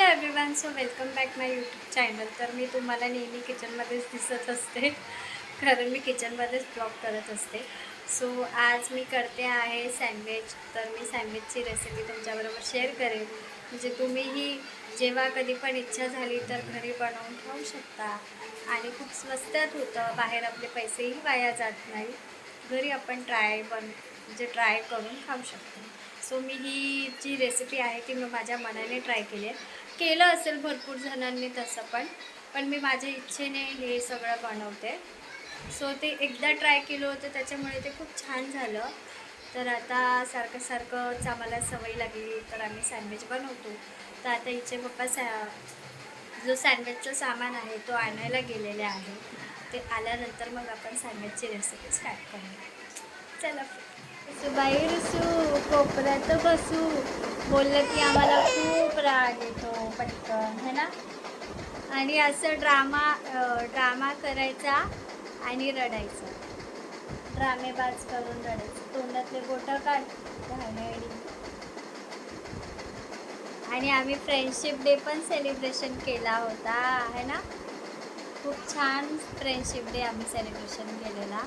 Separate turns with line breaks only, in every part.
Everyone, so welcome back माय YouTube channel. तर मी तुम्हाला नेहमी किचनमध्येच दिसत असते कारण मी किचनमध्येच ब्लॉग करत असते. सो आज मी करते आहे सँडविच. तर मी सँडविचची रेसिपी तुमच्याबरोबर शेअर करेन, म्हणजे तुम्हीही जेव्हा कधी पण इच्छा झाली तर घरी बनवून खाऊ शकता. आणि खूप स्वस्तात होतं, बाहेर आपले पैसेही वाया जात नाही. घरी आपण ट्राय करून खाऊ शकतो. सो मी ही जी रेसिपी आहे ती मी माझ्या मनाने ट्राय केली आहे. केलं असेल भरपूर जणांनी तसं पण मी माझ्या इच्छेने हे सगळं बनवते. सो ते एकदा ट्राय केलं होतं, त्याच्यामुळे ते खूप छान झालं. तर आता सारखंच आम्हाला सवय लागली, तर आम्ही सँडविच बनवतो. तर आता हिचे पप्पा जो सँडविचचं सामान आहे तो आणायला गेलेले आहे. ते आल्यानंतर मग आपण सँडविचची रेसिपी स्टार्ट करूया. चला बाई रुसू कोपऱ्यात बसू बोललं की आम्हाला खूप राग येतो पटकन, है ना. आणि असं ड्रामा करायचा आणि रडायचं, ड्रामेबाज करून रडायचं. तोंडातले बोटं काढ घाणेरडी. आणि आम्ही फ्रेंडशिप डे पण सेलिब्रेशन केला होता, है ना. खूप छान फ्रेंडशिप डे आम्ही सेलिब्रेशन केलेला.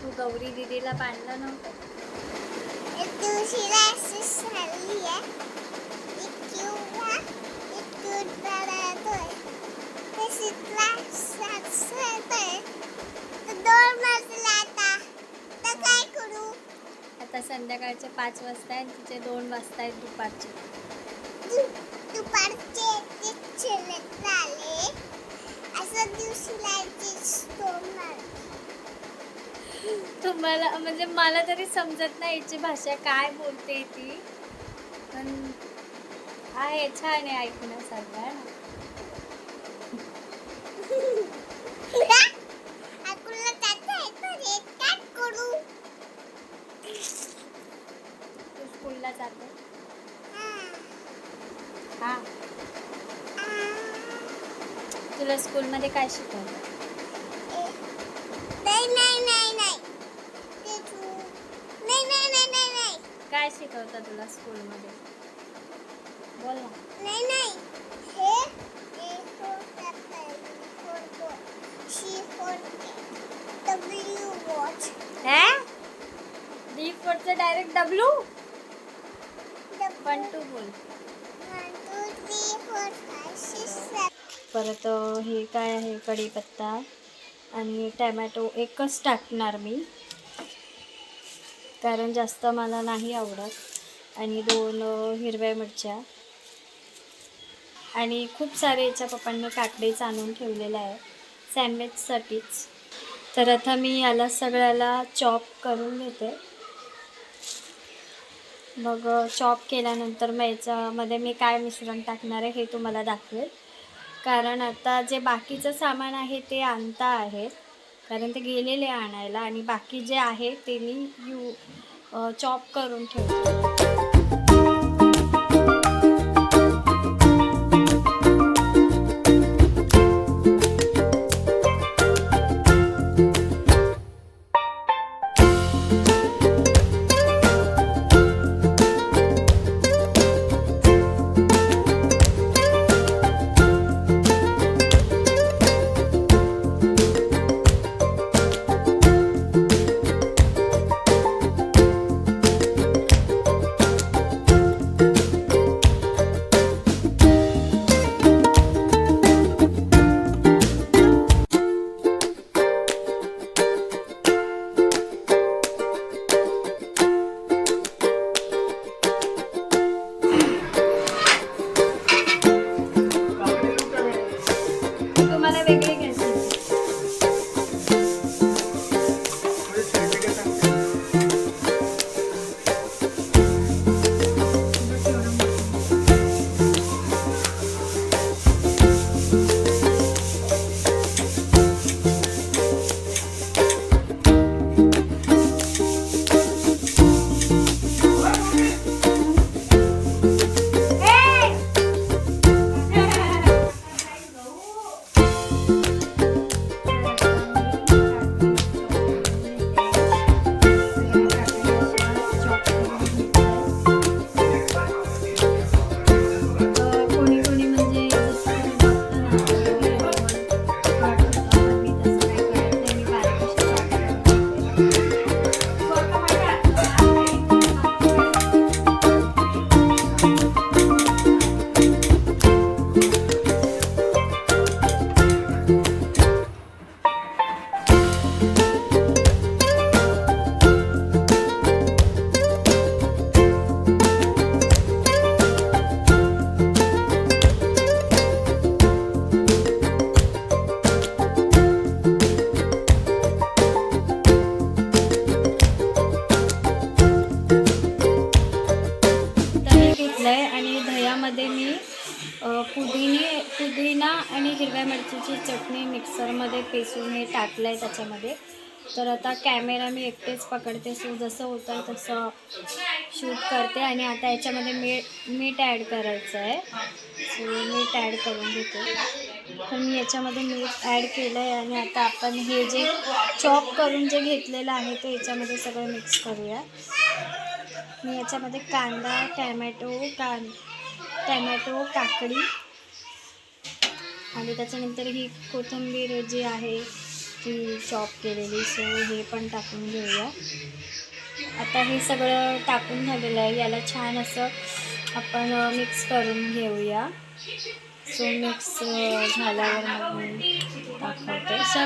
तू गौरी दीदीला बांधलं नव्हतं. आता संध्याकाळचे 5 वाजता आहे, तिचे 2 वाजता आहेत दुपारचे. तुम्हाला म्हणजे मला तरी समजत नाही हिची भाषा काय बोलते ती, पण आहे छान आहे ऐकण्यासारखं, आहे ना. तू स्कूलला जाते? हां. तुला स्कूलमध्ये काय शिकवलं? काय शिकवतं तुला स्कूलमध्ये? बोल ना. D फॉरचं direct W. 1 2 बोल. परत हे काय आहे, कढीपत्ता आणि टॅमॅटो एकच टाकणार मी, कारण जास्त मला नाही आवडत. आणि 2 हिरव्या मिरच्या आणि खूप सारे याच्या पप्पांनी काकडेच आणून ठेवलेलं आहे सँडविचसाठीच. तर आता मी याला सगळ्याला चॉप करून घेते. मग चॉप केल्यानंतर मग याच्यामध्ये मी काय मिश्रण टाकणार आहे हे तुम्हाला दाखवेल. कारण आता जे बाकीचं सामान आहे ते आणता आहेत, कारण ते गेलेले आणायला, आणि बाकी जे आहे ते मी चॉप करून ठेवते. घेतलं आहे आणि दह्यामध्ये मी पुदिना आणि हिरव्या मिरचीची चटणी मिक्सरमध्ये पेसून हे टाकलं आहे त्याच्यामध्ये. तर आता कॅमेरा मी एकटेच पकडते, सो जसं होतं तसं शूट करते. आणि आता याच्यामध्ये मीठ ॲड करायचं आहे, सो मीठ ॲड करून घेते. तर मी याच्यामध्ये मीठ ॲड केलं आहे आणि आता आपण हे जे चॉप करून जे घेतलेलं आहे ते याच्यामध्ये सगळं मिक्स करूया. मी याच्यामध्ये कांदा, टॅमॅटो, काकडी आणि त्याच्यानंतर ही कोथिंबीर जी आहे ती चॉप केलेली, सो हे पण टाकून घेऊया. आता हे सगळं टाकून झालेलं आहे, याला छान असं आपण मिक्स करून घेऊया. सो मिक्स झाल्यावर मग मी दाखवते. अशा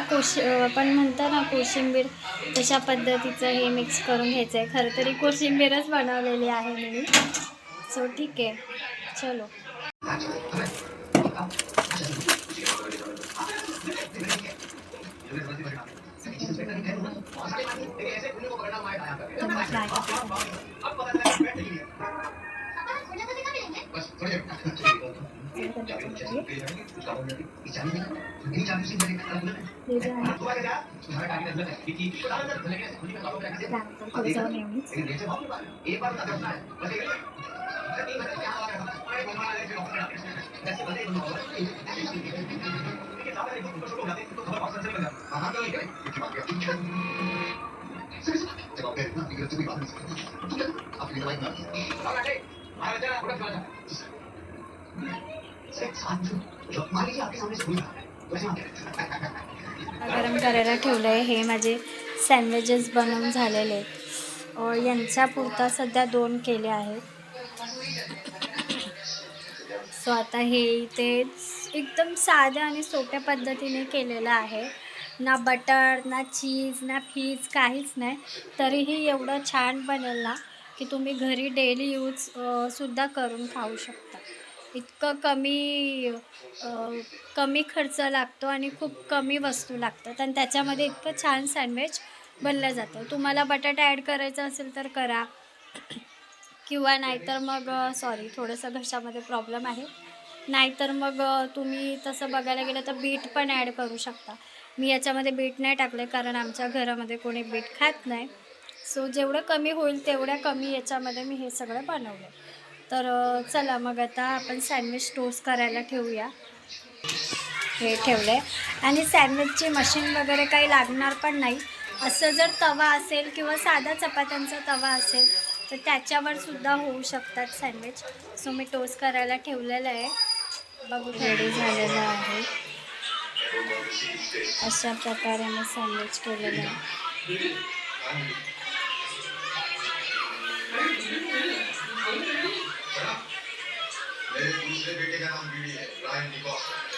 आपण म्हणतो ना कोशिंबीर, तशा पद्धतीचं हे मिक्स करून घ्यायचं आहे. खरं तरी कोशिंबीरच बनवलेली आहे मी. सो ठीक आहे, चलो. गरम करायला ठेवलं आहे. हे माझे सँडविचेस बनवून झालेले आहेत. यांच्या पुरता सध्या 2 केले आहेत. सो आता हे इथे एकदम साध्या आणि सोप्या पद्धतीने केलेलं आहे. ना बटर, ना चीज, ना फीज, काहीच नाही. तरीही एवढं छान बनेल ना की तुम्ही घरी डेली यूज सुद्धा करून खाऊ शकता. इतकं कमी खर्च लागतो आणि खूप कमी वस्तू लागतात आणि त्याच्यामध्ये इतकं छान सँडविच बनलं जातं. तुम्हाला बटाटा ॲड करायचा असेल तर करा किंवा नाहीतर मग सॉरी थोडंसं घशामध्ये प्रॉब्लेम आहे. नाहीतर मग तुम्ही तसं बघायला गेलं तर बीट पण ॲड करू शकता. मी याच्यामध्ये बीट नाही टाकले कारण आमच्या घरामध्ये कोणी बीट खात नाही. सो जेवढं कमी होईल तेवढ्या कमी याच्यामध्ये मी हे सगळं बनवलं. तर चला मग आता आपण सँडविच टोस्ट करायला ठेवूया. हे ठेवलं आहे आणि सँडविचची मशीन वगैरे काही लागणार पण नाही. असं जर तवा असेल किंवा साधा चपात्यांचा तवा असेल तर त्याच्यावर सुद्धा होऊ शकतात सँडविच. सो मी टोस्ट करायला ठेवलेलं आहे. बघू रेडी झालेलं आहे. अशा प्रकारे मी सँडविच केलेलं आहे.
मेरे दूसरे बेटे का नाम बीडी है, ब्रायन डिकॉस्टा।